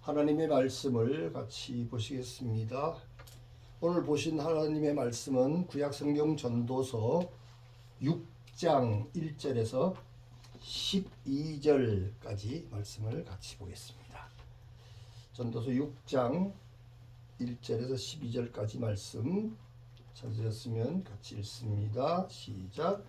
하나님의 말씀을 같이 보시겠습니다. 오늘 보신 하나님의 말씀은 구약성경 전도서 6장 1절에서 12절까지 말씀을 같이 보겠습니다. 전도서 6장 1절에서 12절까지 말씀 찾으셨으면 같이 읽습니다. 시작.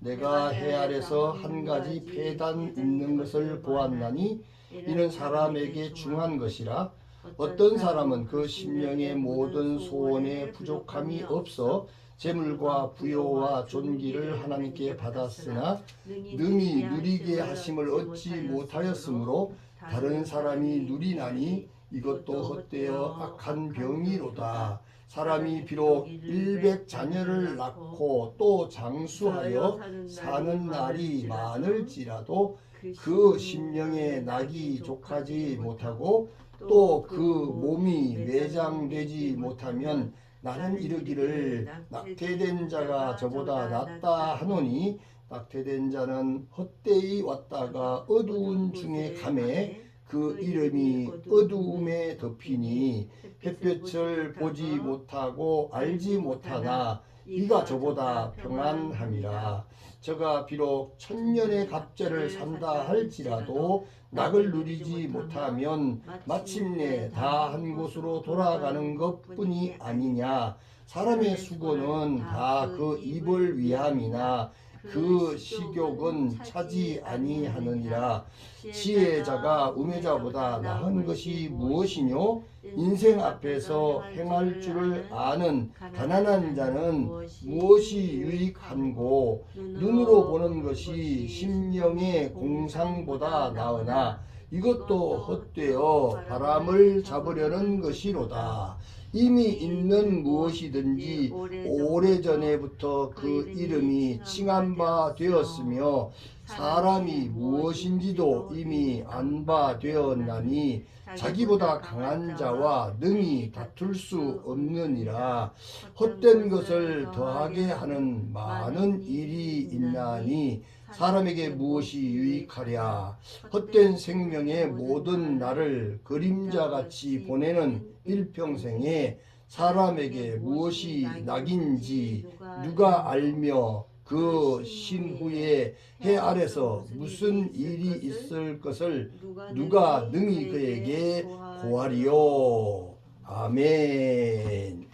내가 해 아래서 한 가지 폐단 있는 것을 보았나니 이는 사람에게 중한 것이라. 어떤 사람은 그 심령의 모든 소원에 부족함이 없어 재물과 부요와 존귀를 하나님께 받았으나 능히 누리게 하심을 얻지 못하였으므로 다른 사람이 누리나니 이것도 헛되어 악한 병이로다. 사람이 비록 100자녀를 낳고 또 장수하여 사는 날이 많을지라도 그 심령에 낙이 족하지 못하고 또 그 몸이 매장되지 못하면 나는 이르기를 낙태된 자가 저보다 낫다 하노니 낙태된 자는 헛되이 왔다가 어두운 중에 가매 그 이름이 어두움에 덮이니 햇볕을 보지 못하고 알지 못하나 이가 저보다 평안함이라. 저가 비록 천년의 갑절을 산다 할지라도 낙을 누리지 못하면 마침내 다 한 곳으로 돌아가는 것뿐이 아니냐. 사람의 수고는 다 그 입을 위함이나 그 식욕은 차지 아니하느니라. 지혜자가 우매자보다 나은 것이 무엇이뇨? 인생 앞에서 행할 줄을 아는 가난한 자는 무엇이 유익한고? 눈으로 보는 것이 심령의 공상보다 나으나 이것도 헛되어 바람을 잡으려는 것이로다. 이미 있는 무엇이든지 오래전에부터 그 이름이 칭한 바 되었으며 사람이 무엇인지도 이미 안 바 되었나니 자기보다 강한 자와 능히 다툴 수 없느니라. 헛된 것을 더하게 하는 많은 일이 있나니 사람에게 무엇이 유익하랴. 헛된 생명의 모든 날을 그림자같이 보내는 일평생에 사람에게 무엇이 낙인지 누가 알며 그 신후에 해 아래서 무슨 일이 있을 것을 누가 능히 그에게 고하리요. 아멘.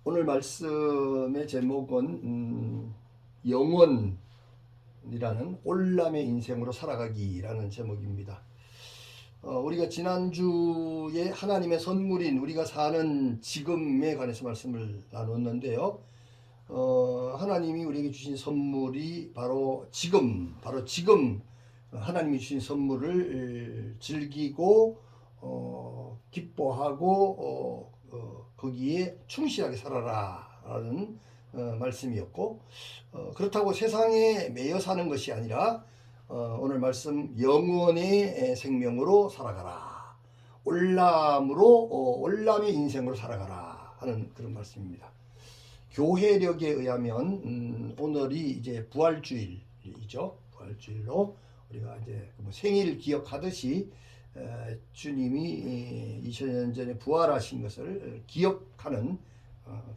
오늘 말씀의 제목은 영원이라는 올람의 인생으로 살아가기라는 제목입니다. 우리가 지난주에 하나님의 선물인 우리가 사는 지금에 관해서 말씀을 나눴는데요. 하나님이 우리에게 주신 선물이 바로 지금 하나님이 주신 선물을 즐기고 기뻐하고 거기에 충실하게 살아라라는 말씀이었고, 그렇다고 세상에 매여 사는 것이 아니라 오늘 말씀 영원의 생명으로 살아가라. 올람의 인생으로 살아가라 하는 그런 말씀입니다. 교회력에 의하면 오늘이 이제 부활주일이죠. 부활주일로 우리가 이제 생일 기억하듯이 주님이 2000년 전에 부활하신 것을 기억하는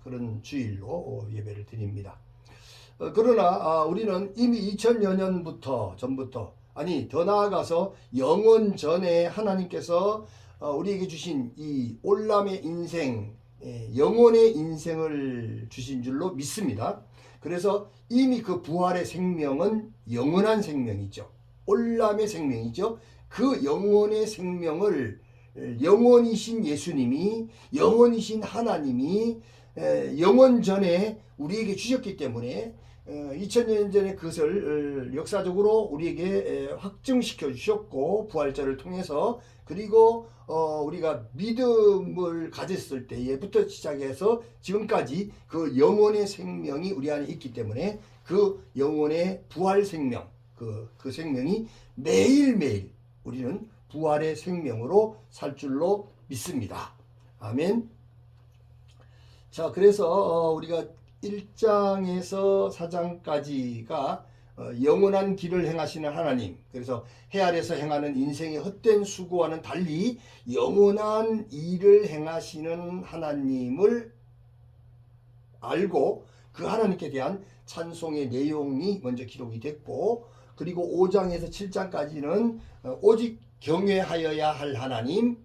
그런 주일로 예배를 드립니다. 그러나 우리는 이미 2000여 년부터 전부터, 아니 더 나아가서 영원 전에 하나님께서 우리에게 주신 이 올람의 인생, 영원의 인생을 주신 줄로 믿습니다. 그래서 이미 그 부활의 생명은 영원한 생명이죠. 올람의 생명이죠. 그 영원의 생명을 영원이신 예수님이, 영원이신 하나님이 영원 전에 우리에게 주셨기 때문에 2000년 전에 그것을 역사적으로 우리에게 확증시켜 주셨고, 부활절을 통해서, 그리고 우리가 믿음을 가졌을 때부터 시작해서 지금까지 그 영혼의 생명이 우리 안에 있기 때문에 그 영혼의 부활 생명, 그 생명이 매일매일 우리는 부활의 생명으로 살 줄로 믿습니다. 아멘. 자, 그래서 우리가 1장에서 4장까지가 영원한 길을 행하시는 하나님, 그래서 해 아래서 행하는 인생의 헛된 수고와는 달리 영원한 일을 행하시는 하나님을 알고 그 하나님께 대한 찬송의 내용이 먼저 기록이 됐고, 그리고 5장에서 7장까지는 오직 경외하여야 할 하나님,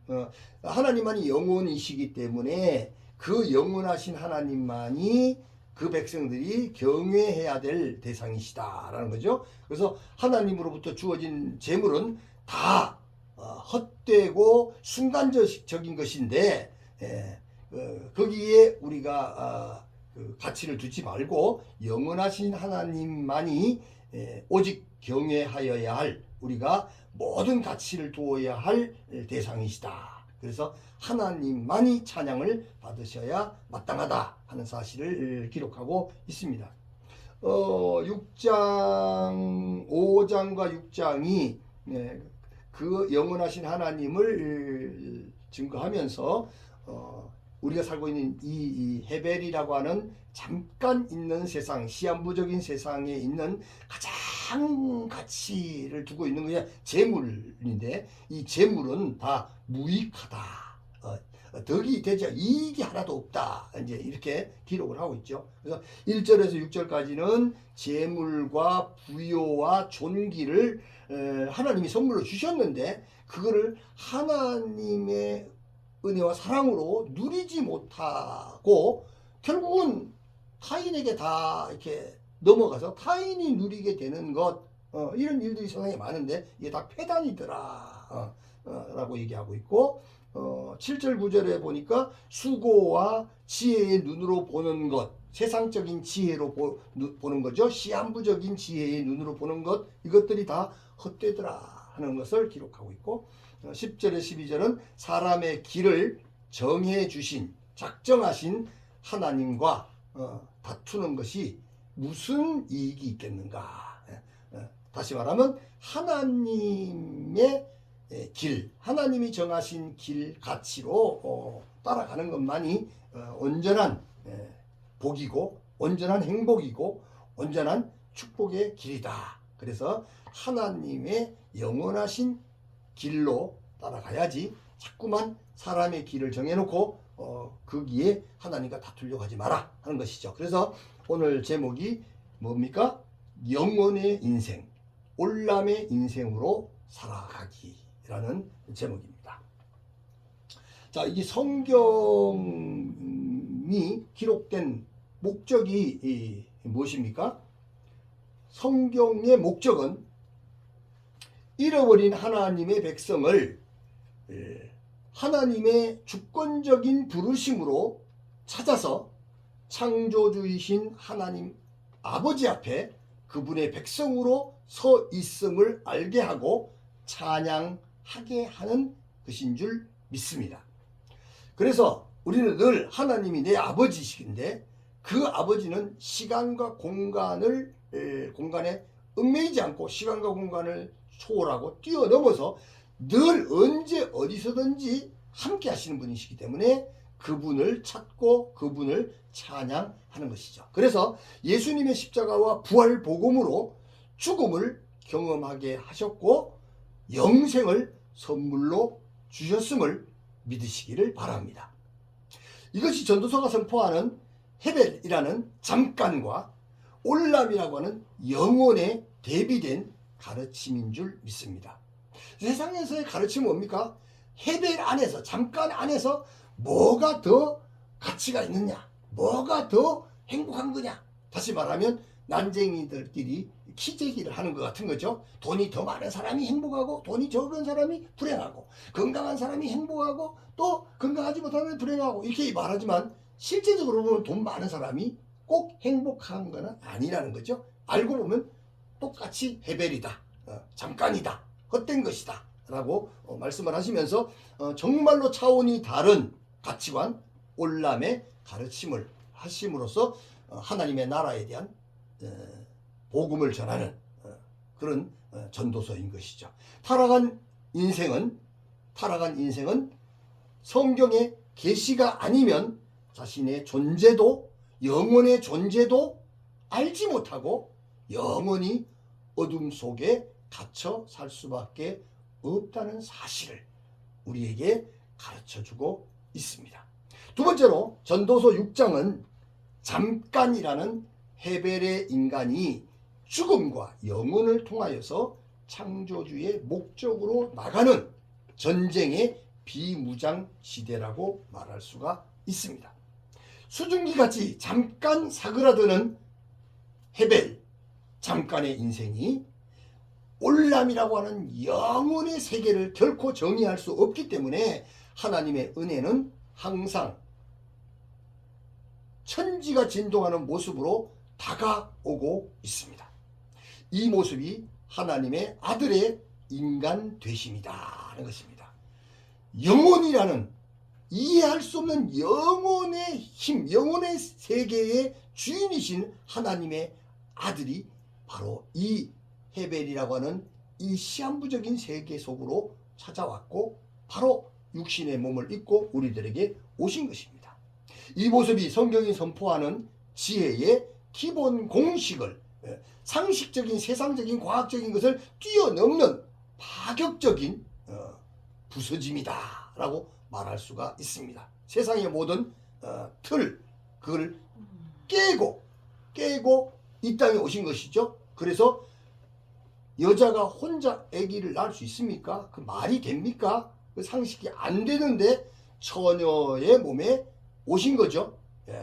하나님만이 영원이시기 때문에 그 영원하신 하나님만이 그 백성들이 경외해야 될 대상이시다라는 거죠. 그래서 하나님으로부터 주어진 재물은 다 헛되고 순간적인 것인데, 거기에 우리가 그 가치를 두지 말고 영원하신 하나님만이 오직 경외하여야 할, 우리가 모든 가치를 두어야 할 대상이시다. 그래서 하나님만이 찬양을 받으셔야 마땅하다 하는 사실을 기록하고 있습니다. 6장, 5장과 6장이 그 영원하신 하나님을 증거하면서 우리가 살고 있는 이 헤벨이라고 하는 잠깐 있는 세상, 시한부적인 세상에 있는 가장 가치를 두고 있는 게 재물인데, 이 재물은 다 무익하다. 덕이 되지 이익이 하나도 없다. 이제 이렇게 기록을 하고 있죠. 그래서 1절에서 6절까지는 재물과 부요와 존귀를 하나님이 선물로 주셨는데, 그거를 하나님의 은혜와 사랑으로 누리지 못하고 결국은 타인에게 다 이렇게 넘어가서 타인이 누리게 되는 것, 이런 일들이 세상에 많은데 이게 다 폐단이더라 라고 얘기하고 있고, 7절 9절에 보니까 수고와 지혜의 눈으로 보는 것, 세상적인 지혜로 보는 거죠. 시한부적인 지혜의 눈으로 보는 것, 이것들이 다 헛되더라 하는 것을 기록하고 있고, 10절에 12절은 사람의 길을 정해 주신, 작정하신 하나님과 다투는 것이 무슨 이익이 있겠는가. 다시 말하면 하나님의 길, 하나님이 정하신 길 가치로 따라가는 것만이 온전한 복이고 온전한 행복이고 온전한 축복의 길이다. 그래서 하나님의 영원하신 길로 따라가야지, 자꾸만 사람의 길을 정해놓고 거기에 하나님과 다투려고 하지 마라 하는 것이죠. 그래서 오늘 제목이 뭡니까? 영원의 인생, 올람의 인생으로 살아가기라는 제목입니다. 자, 이 성경이 기록된 목적이 무엇입니까? 성경의 목적은 잃어버린 하나님의 백성을 하나님의 주권적인 부르심으로 찾아서 창조주이신 하나님 아버지 앞에 그분의 백성으로 서 있음을 알게 하고 찬양하게 하는 것인 줄 믿습니다. 그래서 우리는 늘 하나님이 내 아버지이신데, 그 아버지는 시간과 공간에 얽매이지 않고 시간과 공간을 초월하고 뛰어넘어서 늘 언제 어디서든지 함께 하시는 분이시기 때문에 그분을 찾고 그분을 찬양하는 것이죠. 그래서 예수님의 십자가와 부활 복음으로 죽음을 경험하게 하셨고 영생을 선물로 주셨음을 믿으시기를 바랍니다. 이것이 전도서가 선포하는 헤벨이라는 잠깐과 올람이라고 하는 영혼에 대비된 가르침인 줄 믿습니다. 세상에서의 가르침은 뭡니까? 헤벨 안에서, 잠깐 안에서 뭐가 더 가치가 있느냐, 뭐가 더 행복한 거냐. 다시 말하면 난쟁이들끼리 키재기를 하는 것 같은 거죠. 돈이 더 많은 사람이 행복하고 돈이 적은 사람이 불행하고, 건강한 사람이 행복하고 또 건강하지 못하면 불행하고, 이렇게 말하지만 실제적으로 보면 돈 많은 사람이 꼭 행복한 건 아니라는 거죠. 알고 보면 똑같이 헤벨이다, 잠깐이다, 헛된 것이다 라고 말씀을 하시면서 정말로 차원이 다른 가치관, 올람의 가르침을 하심으로써 하나님의 나라에 대한 복음을 전하는 그런 전도서인 것이죠. 타락한 인생은 성경의 계시가 아니면 자신의 존재도 영혼의 존재도 알지 못하고 영원히 어둠 속에 갇혀 살 수밖에 없다는 사실을 우리에게 가르쳐주고 있습니다. 두 번째로 전도서 6장은 잠깐이라는 헤벨의 인간이 죽음과 영혼을 통하여서 창조주의 목적으로 나가는 전쟁의 비무장 시대라고 말할 수가 있습니다. 수증기같이 잠깐 사그라드는 헤벨, 잠깐의 인생이 올람이라고 하는 영혼의 세계를 결코 정의할 수 없기 때문에 하나님의 은혜는 항상 천지가 진동하는 모습으로 다가오고 있습니다. 이 모습이 하나님의 아들의 인간 되심이다는 것입니다. 영혼이라는 이해할 수 없는 영혼의 힘, 영혼의 세계의 주인이신 하나님의 아들이 바로 이 헤벨이라고 하는 이 시한부적인 세계 속으로 찾아왔고 바로 육신의 몸을 입고 우리들에게 오신 것입니다. 이 모습이 성경이 선포하는 지혜의 기본 공식을 상식적인 세상적인 과학적인 것을 뛰어넘는 파격적인 부서짐이다 라고 말할 수가 있습니다. 세상의 모든 틀 그걸 깨고 이 땅에 오신 것이죠. 그래서 여자가 혼자 아기를 낳을 수 있습니까? 그 말이 됩니까? 그 상식이 안 되는데 처녀의 몸에 오신 거죠.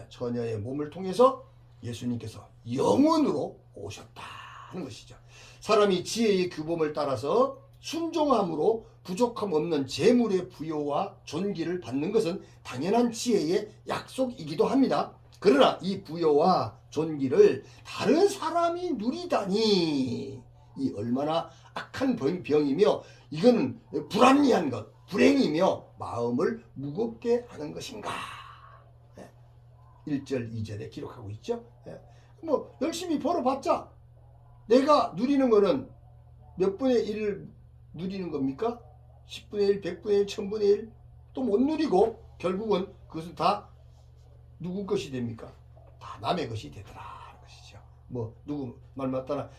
처녀의 몸을 통해서 예수님께서 영원으로 오셨다는 것이죠. 사람이 지혜의 규범을 따라서 순종함으로 부족함 없는 재물의 부여와 존귀를 받는 것은 당연한 지혜의 약속이기도 합니다. 그러나 이 부여와 존귀를 다른 사람이 누리다니 이 얼마나 악한 병이며 이거는 불합리한 것, 불행이며 마음을 무겁게 하는 것인가. 1절, 2절에 기록하고 있죠. 뭐 열심히 벌어봤자 내가 누리는 거는 몇 분의 1을 누리는 겁니까? 10분의 1, 100분의 1, 1000분의 1 또 못 누리고 결국은 그것은 다 누구 것이 됩니까? 다 남의 것이 되더라 하는 것이죠. 뭐 누구 말 맞다나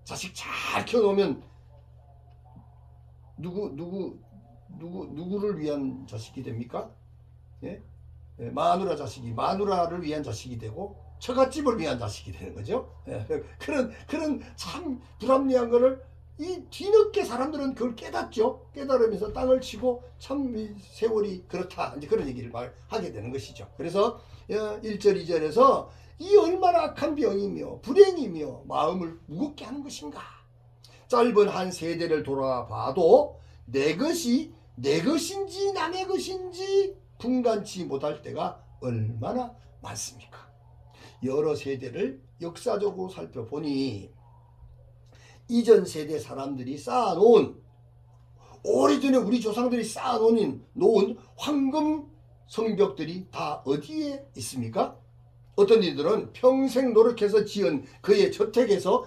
자식 잘 키워놓으면 누구를 위한 자식이 됩니까? 예? 마누라 자식이 마누라를 위한 자식이 되고 처갓집을 위한 자식이 되는 거죠. 그런 참 불합리한 거를 이 뒤늦게 사람들은 그걸 깨닫죠. 깨달으면서 땅을 치고 참 세월이 그렇다 이제 그런 얘기를 하게 되는 것이죠. 그래서 1절 2절에서 이 얼마나 악한 병이며 불행이며 마음을 무겁게 하는 것인가. 짧은 한 세대를 돌아봐도 내 것이 내 것인지 남의 것인지 분간치 못할 때가 얼마나 많습니까? 여러 세대를 역사적으로 살펴보니 이전 세대 사람들이 쌓아놓은 오래전에 우리 조상들이 쌓아놓은 황금 성벽들이 다 어디에 있습니까? 어떤 이들은 평생 노력해서 지은 그의 저택에서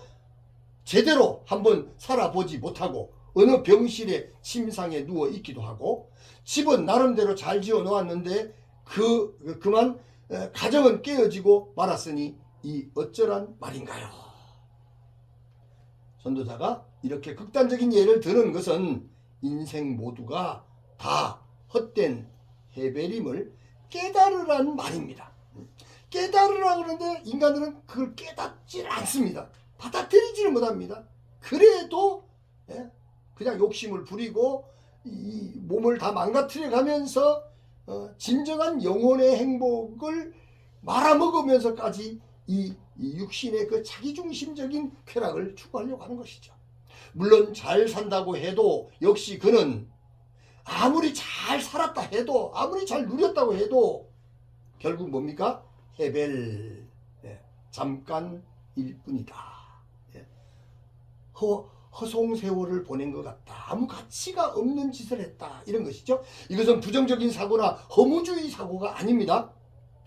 제대로 한번 살아보지 못하고 어느 병실에 침상에 누워 있기도 하고 집은 나름대로 잘 지어 놓았는데 그만 가정은 깨어지고 말았으니 이 어쩌란 말인가요? 전도자가 이렇게 극단적인 예를 드는 것은 인생 모두가 다 헛된 헤벨임을 깨달으란 말입니다. 깨달으라 그러는데 인간들은 그걸 깨닫질 않습니다. 받아들이지를 못합니다. 그래도 그냥 욕심을 부리고 이 몸을 다 망가뜨려 가면서 진정한 영혼의 행복을 말아먹으면서까지 이 육신의 그 자기중심적인 쾌락을 추구하려고 하는 것이죠. 물론 잘 산다고 해도 역시 그는 아무리 잘 살았다 해도 아무리 잘 누렸다고 해도 결국 뭡니까? 헤벨, 잠깐일 뿐이다. 허송세월을 보낸 것 같다. 아무 가치가 없는 짓을 했다. 이런 것이죠. 이것은 부정적인 사고나 허무주의 사고가 아닙니다.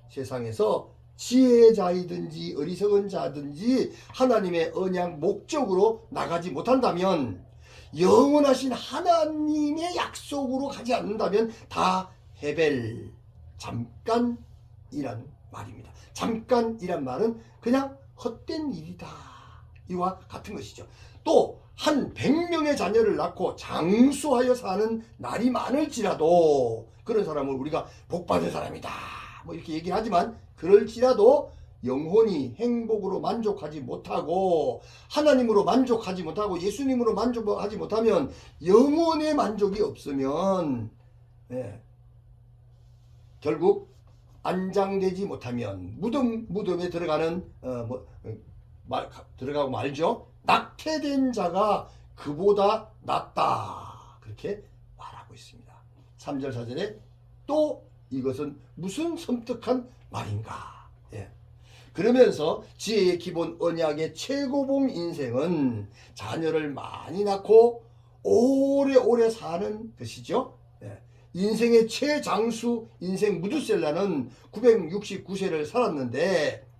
세상에서 지혜의 자이든지 어리석은 자든지 하나님의 언약 목적으로 나가지 못한다면 영원하신 하나님의 약속으로 가지 않는다면 다 헤벨, 잠깐이란 말입니다. 잠깐이란 말은 그냥 헛된 일이다. 이와 같은 것이죠. 또 한 100명의 자녀를 낳고 장수하여 사는 날이 많을지라도 그런 사람을 우리가 복받은 사람이다. 뭐 이렇게 얘기를 하지만 그럴지라도 영혼이 행복으로 만족하지 못하고 하나님으로 만족하지 못하고 예수님으로 만족하지 못하면 영혼의 만족이 없으면 결국 안장되지 못하면 무덤에 들어가는 들어가고 말죠. 낙태된 자가 그보다 낫다. 그렇게 말하고 있습니다. 3절 4절에 또 이것은 무슨 섬뜩한 말인가. 그러면서 지혜의 기본 언약의 최고봉 인생은 자녀를 많이 낳고 오래오래 사는 것이죠. 인생의 최장수 인생 무두셀라는 969세를 살았는데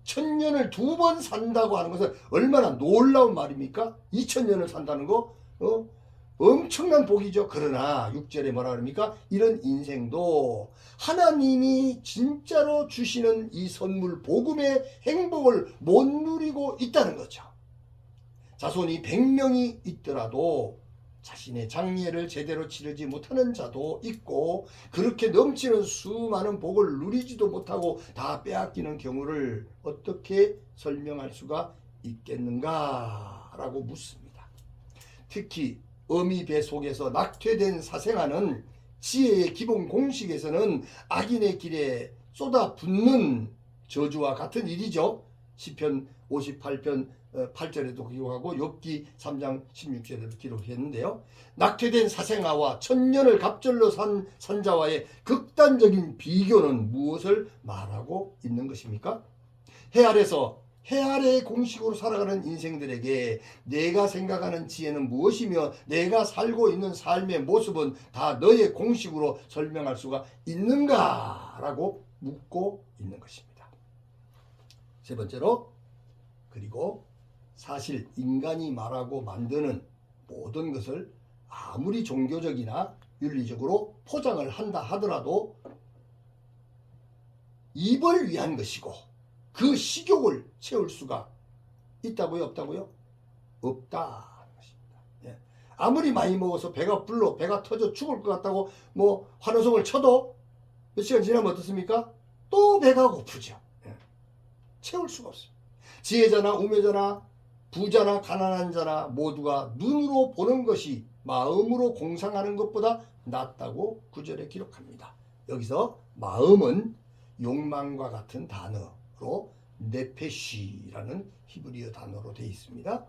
1000년을 2번 산다고 하는 것은 얼마나 놀라운 말입니까? 2000년을 산다는 거 엄청난 복이죠. 그러나 6절에 뭐라 그럽니까? 이런 인생도 하나님이 진짜로 주시는 이 선물 복음의 행복을 못 누리고 있다는 거죠. 자손이 100명이 있더라도 자신의 장례를 제대로 치르지 못하는 자도 있고 그렇게 넘치는 수많은 복을 누리지도 못하고 다 빼앗기는 경우를 어떻게 설명할 수가 있겠는가 라고 묻습니다. 특히 어미배 속에서 낙태된 사생아는 지혜의 기본 공식에서는 악인의 길에 쏟아붓는 저주와 같은 일이죠. 시편 58편 8절에도 기록하고 욥기 3장 16절에도 기록했는데요. 낙태된 사생아와 1000년을 갑절로 산 산자와의 극단적인 비교는 무엇을 말하고 있는 것입니까? 해 아래서 해 아래의 공식으로 살아가는 인생들에게 내가 생각하는 지혜는 무엇이며 내가 살고 있는 삶의 모습은 다 너의 공식으로 설명할 수가 있는가? 라고 묻고 있는 것입니다. 세 번째로 그리고 사실 인간이 말하고 만드는 모든 것을 아무리 종교적이나 윤리적으로 포장을 한다 하더라도 입을 위한 것이고 그 식욕을 채울 수가 있다고요? 없다고요? 없다는 것입니다. 아무리 많이 먹어서 배가 불러 배가 터져 죽을 것 같다고 뭐 환호성을 쳐도 몇 시간 지나면 어떻습니까? 또 배가 고프죠. 채울 수가 없어요. 지혜자나 우매자나 부자나 가난한 자나 모두가 눈으로 보는 것이 마음으로 공상하는 것보다 낫다고 9절에 기록합니다. 여기서 마음은 욕망과 같은 단어로 네페시라는 히브리어 단어로 되어 있습니다.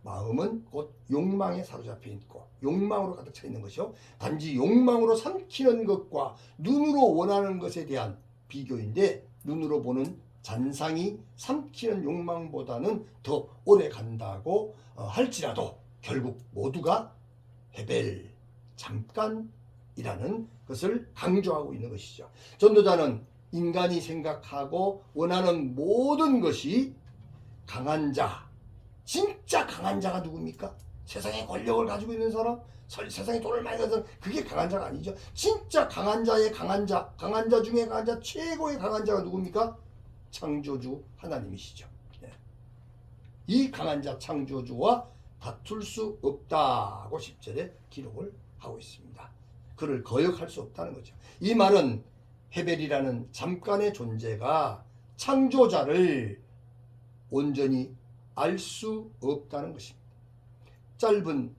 마음은 곧 욕망에 사로잡혀 있고 욕망으로 가득 차 있는 것이요. 단지 욕망으로 삼키는 것과 눈으로 원하는 것에 대한 비교인데 눈으로 보는 잔상이 삼키는 욕망보다는 더 오래 간다고 할지라도 결국 모두가 헤벨, 잠깐이라는 것을 강조하고 있는 것이죠. 전도자는 인간이 생각하고 원하는 모든 것이 강한 자, 진짜 강한 자가 누굽니까? 세상에 권력을 가지고 있는 사람, 세상에 돈을 많이 가진 사람, 그게 강한 자가 아니죠. 진짜 강한 자의 강한 자, 강한 자 중에 강한 자, 최고의 강한 자가 누굽니까? 창조주 하나님이시죠. 이 강한 자 창조주와 다툴 수 없다고 10절에 기록을 하고 있습니다. 그를 거역할 수 없다는 거죠. 이 말은 헤벨이라는 잠깐의 존재가 창조자를 온전히 알 수 없다는 것입니다. 짧은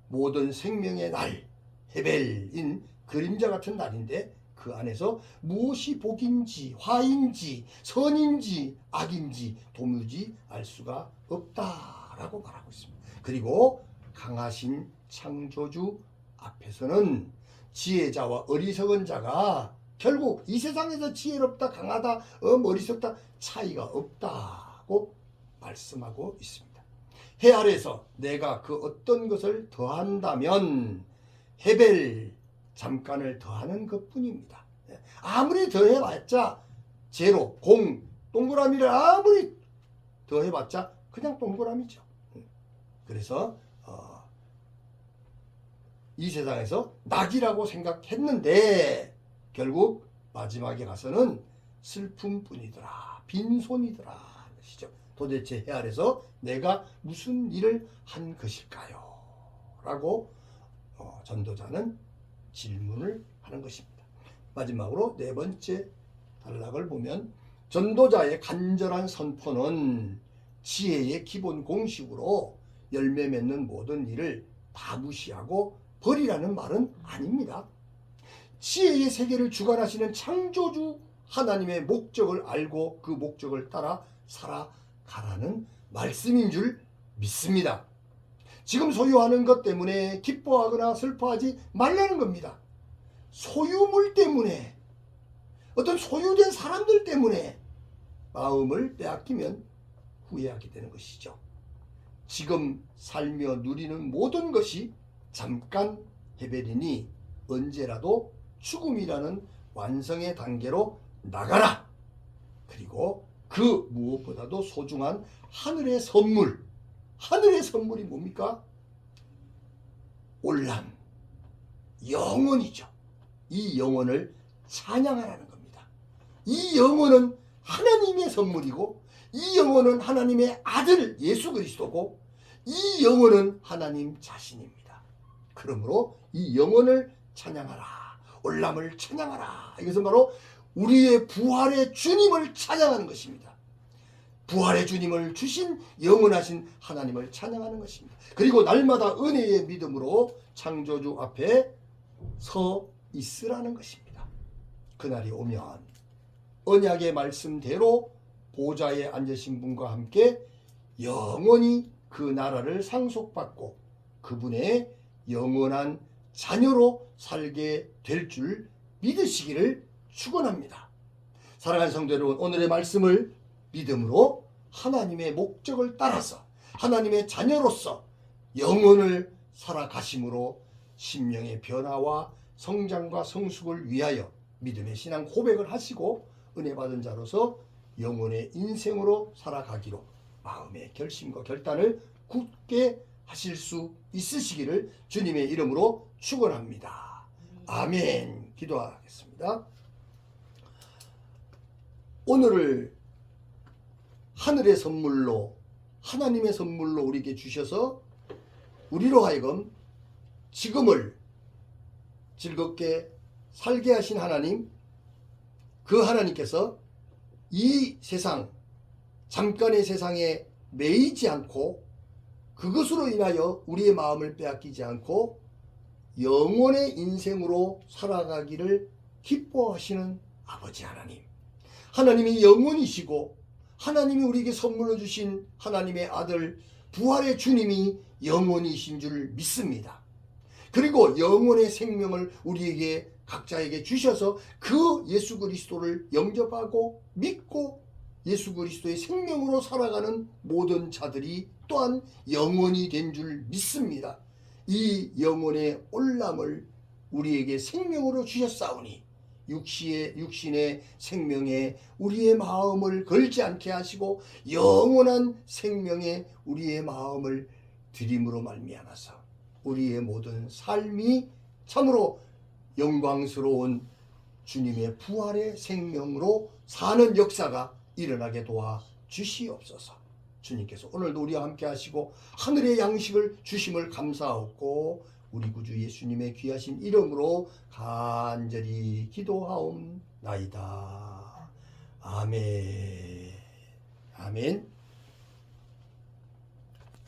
모든 생명의 날, 헤벨인 그림자 같은 날인데 그 안에서 무엇이 복인지 화인지 선인지 악인지 도무지 알 수가 없다라고 말하고 있습니다. 그리고 강하신 창조주 앞에서는 지혜자와 어리석은 자가 결국 이 세상에서 지혜롭다 강하다 어리석다 차이가 없다고 말씀하고 있습니다. 해 아래서 내가 그 어떤 것을 더한다면 헤벨 잠깐을 더하는 것뿐입니다. 아무리 더해봤자 제로, 공, 동그라미를 아무리 더해봤자 그냥 동그라미죠. 그래서 이 세상에서 낙이라고 생각했는데 결국 마지막에 가서는 슬픔뿐이더라. 빈손이더라. 것이죠. 도대체 해 아래서 내가 무슨 일을 한 것일까요? 라고 전도자는 질문을 하는 것입니다. 마지막으로 네 번째 단락을 보면 전도자의 간절한 선포는 지혜의 기본 공식으로 열매 맺는 모든 일을 다 무시하고 버리라는 말은 아닙니다. 지혜의 세계를 주관하시는 창조주 하나님의 목적을 알고 그 목적을 따라 살아가라는 말씀인 줄 믿습니다. 지금 소유하는 것 때문에 기뻐하거나 슬퍼하지 말라는 겁니다. 소유물 때문에, 어떤 소유된 사람들 때문에 마음을 빼앗기면 후회하게 되는 것이죠. 지금 살며 누리는 모든 것이 잠깐 해배리니 언제라도 죽음이라는 완성의 단계로 나가라. 그리고 그 무엇보다도 소중한 하늘의 선물, 하늘의 선물이 뭡니까? 올람, 영혼이죠. 이 영혼을 찬양하라는 겁니다. 이 영혼은 하나님의 선물이고, 이 영혼은 하나님의 아들 예수 그리스도고, 이 영혼은 하나님 자신입니다. 그러므로 이 영혼을 찬양하라, 올람을 찬양하라. 이것은 바로 우리의 부활의 주님을 찬양하는 것입니다. 부활의 주님을 주신 영원하신 하나님을 찬양하는 것입니다. 그리고 날마다 은혜의 믿음으로 창조주 앞에 서 있으라는 것입니다. 그날이 오면 언약의 말씀대로 보좌에 앉으신 분과 함께 영원히 그 나라를 상속받고 그분의 영원한 자녀로 살게 될 줄 믿으시기를 축원합니다. 사랑하는 성도 여러분, 오늘의 말씀을 믿음으로 하나님의 목적을 따라서 하나님의 자녀로서 영혼을 살아가심으로 심령의 변화와 성장과 성숙을 위하여 믿음의 신앙 고백을 하시고 은혜 받은 자로서 영혼의 인생으로 살아가기로 마음의 결심과 결단을 굳게 하실 수 있으시기를 주님의 이름으로 축원합니다. 아멘. 기도하겠습니다. 오늘을 하늘의 선물로, 하나님의 선물로 우리에게 주셔서 우리로 하여금 지금을 즐겁게 살게 하신 하나님, 그 하나님께서 이 세상, 잠깐의 세상에 매이지 않고 그것으로 인하여 우리의 마음을 빼앗기지 않고 영원의 인생으로 살아가기를 기뻐하시는 아버지 하나님, 하나님이 영원이시고 하나님이 우리에게 선물로 주신 하나님의 아들 부활의 주님이 영원이신 줄 믿습니다. 그리고 영원의 생명을 우리에게 각자에게 주셔서 그 예수 그리스도를 영접하고 믿고 예수 그리스도의 생명으로 살아가는 모든 자들이 또한 영원이 된 줄 믿습니다. 이 영혼의 올람을 우리에게 생명으로 주셨사오니 육신의 생명에 우리의 마음을 걸지 않게 하시고 영원한 생명에 우리의 마음을 드림으로 말미암아서 우리의 모든 삶이 참으로 영광스러운 주님의 부활의 생명으로 사는 역사가 일어나게 도와 주시옵소서. 주님께서 오늘도 우리와 함께 하시고 하늘의 양식을 주심을 감사하고 우리 구주 예수님의 귀하신 이름으로 간절히 기도하옵나이다. 아멘. 아멘.